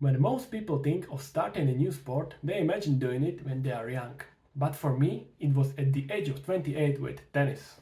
When most people think of starting a new sport, they imagine doing it when they are young. But for me, it was at the age of 28 with tennis.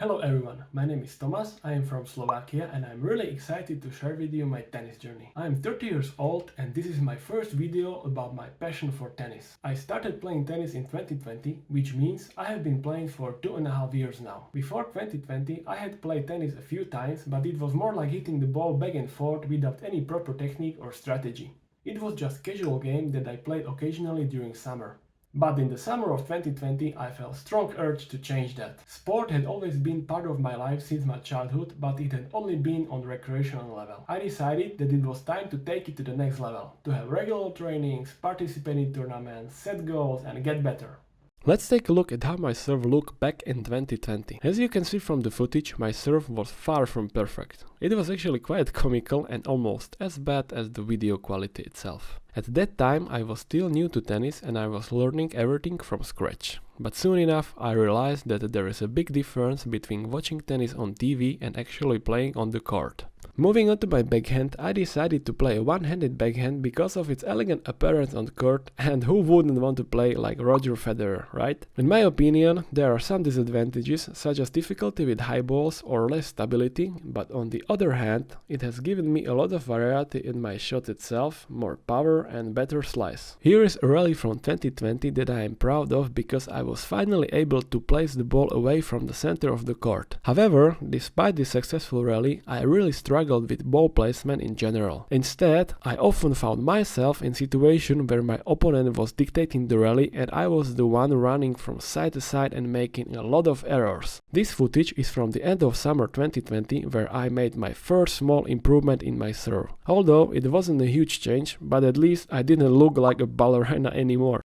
Hello everyone, my name is Tomas, I am from Slovakia and I'm really excited to share with you my tennis journey. I am 30 years old and this is my first video about my passion for tennis. I started playing tennis in 2020, which means I have been playing for 2.5 years now. Before 2020 I had played tennis a few times, but it was more like hitting the ball back and forth without any proper technique or strategy. It was just casual game that I played occasionally during summer. But in the summer of 2020 I felt strong urge to change that. Sport had always been part of my life since my childhood, but it had only been on recreational level. I decided that it was time to take it to the next level, to have regular trainings, participate in tournaments, set goals and get better. Let's take a look at how my serve looked back in 2020. As you can see from the footage, my serve was far from perfect. It was actually quite comical and almost as bad as the video quality itself. At that time I was still new to tennis and I was learning everything from scratch. But soon enough I realized that there is a big difference between watching tennis on TV and actually playing on the court. Moving on to my backhand, I decided to play a one-handed backhand because of its elegant appearance on the court, and who wouldn't want to play like Roger Federer, right? In my opinion, there are some disadvantages, such as difficulty with high balls or less stability, but on the other hand, it has given me a lot of variety in my shot itself, more power and better slice. Here is a rally from 2020 that I am proud of because I was finally able to place the ball away from the center of the court. However, despite this successful rally, I really struggled with ball placement in general. Instead, I often found myself in situations where my opponent was dictating the rally and I was the one running from side to side and making a lot of errors. This footage is from the end of summer 2020, where I made my first small improvement in my serve. Although it wasn't a huge change, but at least I didn't look like a ballerina anymore.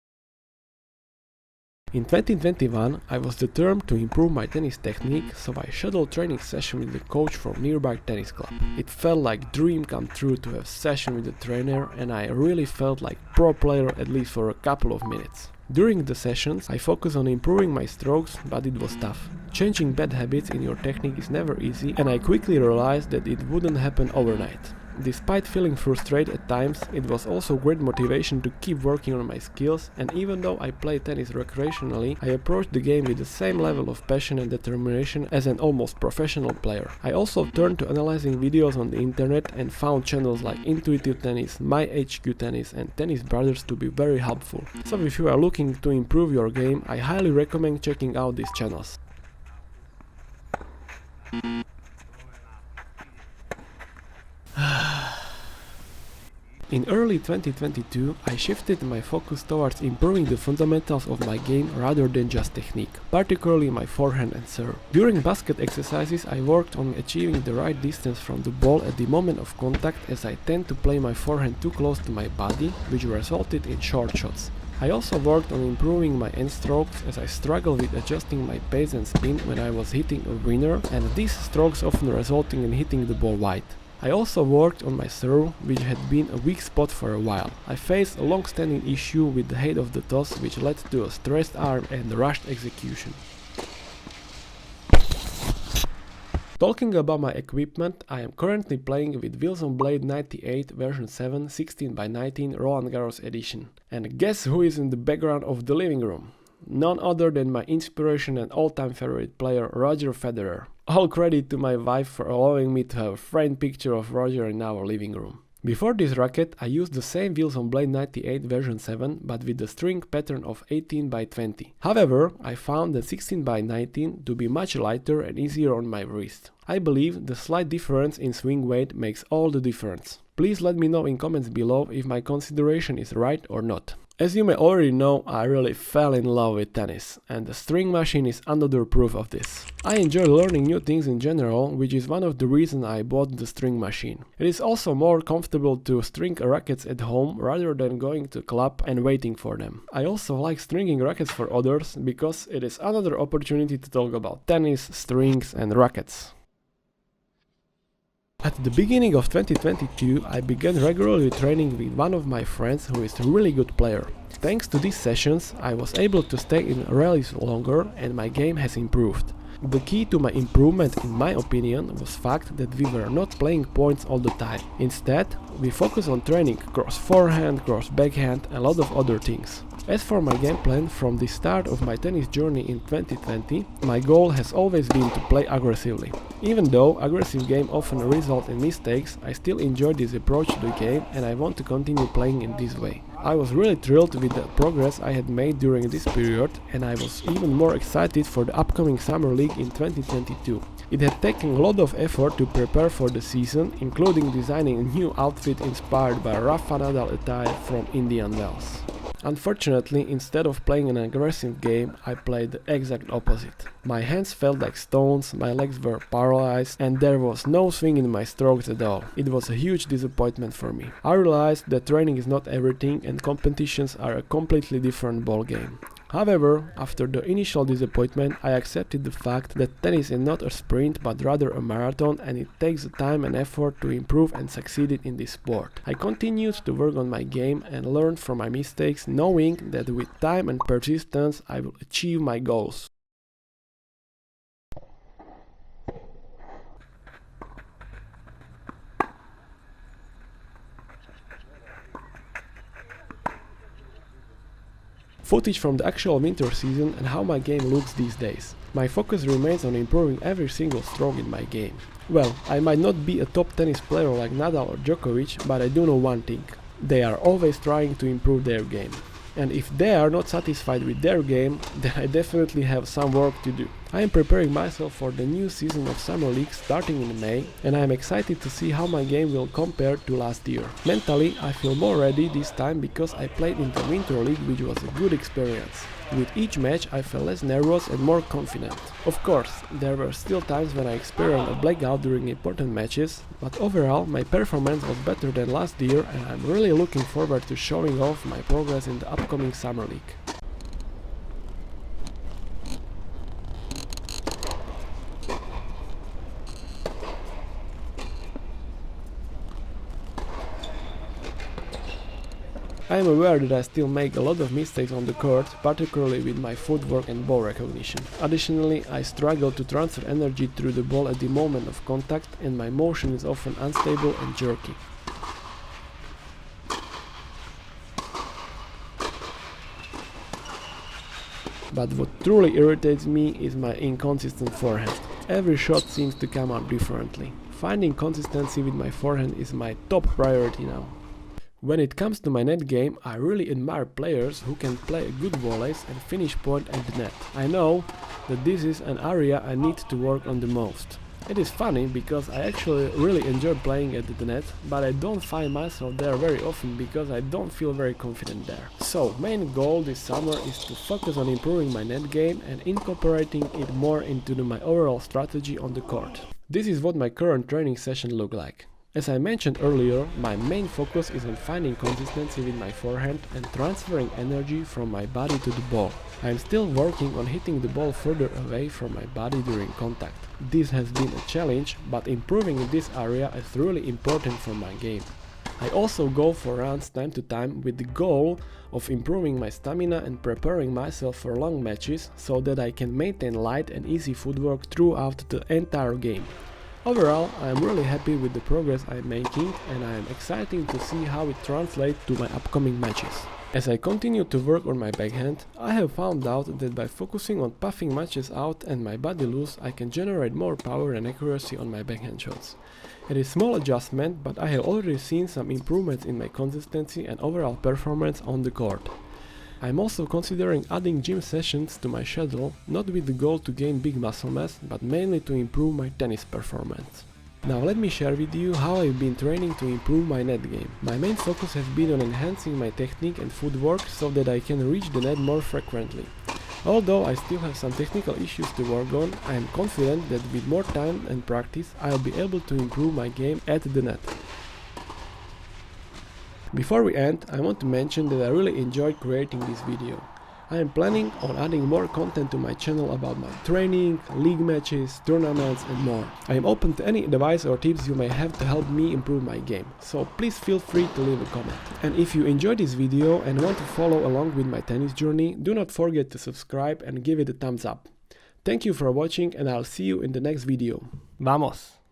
In 2021, I was determined to improve my tennis technique, so I scheduled training session with the coach from nearby tennis club. It felt like dream come true to have session with the trainer, and I really felt like pro player at least for a couple of minutes. During the sessions, I focused on improving my strokes, but it was tough. Changing bad habits in your technique is never easy, and I quickly realized that it wouldn't happen overnight. Despite feeling frustrated at times, it was also great motivation to keep working on my skills, and even though I play tennis recreationally, I approached the game with the same level of passion and determination as an almost professional player. I also turned to analyzing videos on the internet and found channels like Intuitive Tennis, My HQ Tennis and Tennis Brothers to be very helpful. So if you are looking to improve your game, I highly recommend checking out these channels. In early 2022, I shifted my focus towards improving the fundamentals of my game rather than just technique, particularly my forehand and serve. During basket exercises, I worked on achieving the right distance from the ball at the moment of contact, as I tend to play my forehand too close to my body, which resulted in short shots. I also worked on improving my end strokes, as I struggled with adjusting my pace and spin when I was hitting a winner, and these strokes often resulting in hitting the ball wide. I also worked on my serve, which had been a weak spot for a while. I faced a long-standing issue with the head of the toss, which led to a stressed arm and rushed execution. Talking about my equipment, I am currently playing with Wilson Blade 98 version 7 16x19 Roland Garros edition. And guess who is in the background of the living room? None other than my inspiration and all-time favorite player Roger Federer. All credit to my wife for allowing me to have a framed picture of Roger in our living room. Before this racket, I used the same Wilson Blade 98 version 7, but with the string pattern of 18x20. However, I found the 16x19 to be much lighter and easier on my wrist. I believe the slight difference in swing weight makes all the difference. Please let me know in comments below if my consideration is right or not. As you may already know, I really fell in love with tennis, and the string machine is another proof of this. I enjoy learning new things in general, which is one of the reasons I bought the string machine. It is also more comfortable to string rackets at home rather than going to a club and waiting for them. I also like stringing rackets for others because it is another opportunity to talk about tennis, strings and rackets. At the beginning of 2022, I began regularly training with one of my friends who is a really good player. Thanks to these sessions, I was able to stay in rallies longer and my game has improved. The key to my improvement, in my opinion, was fact that we were not playing points all the time. Instead, we focus on training cross forehand, cross backhand and a lot of other things. As for my game plan, from the start of my tennis journey in 2020, my goal has always been to play aggressively. Even though aggressive game often result in mistakes, I still enjoy this approach to the game and I want to continue playing in this way. I was really thrilled with the progress I had made during this period, and I was even more excited for the upcoming Summer League in 2022. It had taken a lot of effort to prepare for the season, including designing a new outfit inspired by Rafa Nadal attire from Indian Wells. Unfortunately, instead of playing an aggressive game, I played the exact opposite. My hands felt like stones, my legs were paralyzed, and there was no swing in my strokes at all. It was a huge disappointment for me. I realized that training is not everything and competitions are a completely different ballgame. However, after the initial disappointment, I accepted the fact that tennis is not a sprint but rather a marathon, and it takes time and effort to improve and succeed in this sport. I continued to work on my game and learned from my mistakes, knowing that with time and persistence I will achieve my goals. Footage from the actual winter season and how my game looks these days. My focus remains on improving every single stroke in my game. Well, I might not be a top tennis player like Nadal or Djokovic, but I do know one thing. They are always trying to improve their game. And if they are not satisfied with their game, then I definitely have some work to do. I am preparing myself for the new season of Summer League starting in May, and I am excited to see how my game will compare to last year. Mentally, I feel more ready this time because I played in the Winter League, which was a good experience. With each match I felt less nervous and more confident. Of course, there were still times when I experienced a blackout during important matches, but overall my performance was better than last year and I'm really looking forward to showing off my progress in the upcoming Summer League. I am aware that I still make a lot of mistakes on the court, particularly with my footwork and ball recognition. Additionally, I struggle to transfer energy through the ball at the moment of contact, and my motion is often unstable and jerky. But what truly irritates me is my inconsistent forehand. Every shot seems to come out differently. Finding consistency with my forehand is my top priority now. When it comes to my net game, I really admire players who can play good volleys and finish point at the net. I know that this is an area I need to work on the most. It is funny because I actually really enjoy playing at the net, but I don't find myself there very often because I don't feel very confident there. So, main goal this summer is to focus on improving my net game and incorporating it more into my overall strategy on the court. This is what my current training session look like. As I mentioned earlier, my main focus is on finding consistency with my forehand and transferring energy from my body to the ball. I am still working on hitting the ball further away from my body during contact. This has been a challenge, but improving in this area is really important for my game. I also go for runs time to time with the goal of improving my stamina and preparing myself for long matches so that I can maintain light and easy footwork throughout the entire game. Overall, I am really happy with the progress I am making and I am excited to see how it translates to my upcoming matches. As I continue to work on my backhand, I have found out that by focusing on puffing matches out and my body loose, I can generate more power and accuracy on my backhand shots. It is a small adjustment, but I have already seen some improvements in my consistency and overall performance on the court. I am also considering adding gym sessions to my schedule, not with the goal to gain big muscle mass, but mainly to improve my tennis performance. Now let me share with you how I've been training to improve my net game. My main focus has been on enhancing my technique and footwork so that I can reach the net more frequently. Although I still have some technical issues to work on, I am confident that with more time and practice I'll be able to improve my game at the net. Before we end, I want to mention that I really enjoyed creating this video. I am planning on adding more content to my channel about my training, league matches, tournaments and more. I am open to any advice or tips you may have to help me improve my game, so please feel free to leave a comment. And if you enjoyed this video and want to follow along with my tennis journey, do not forget to subscribe and give it a thumbs up. Thank you for watching and I'll see you in the next video. Vamos!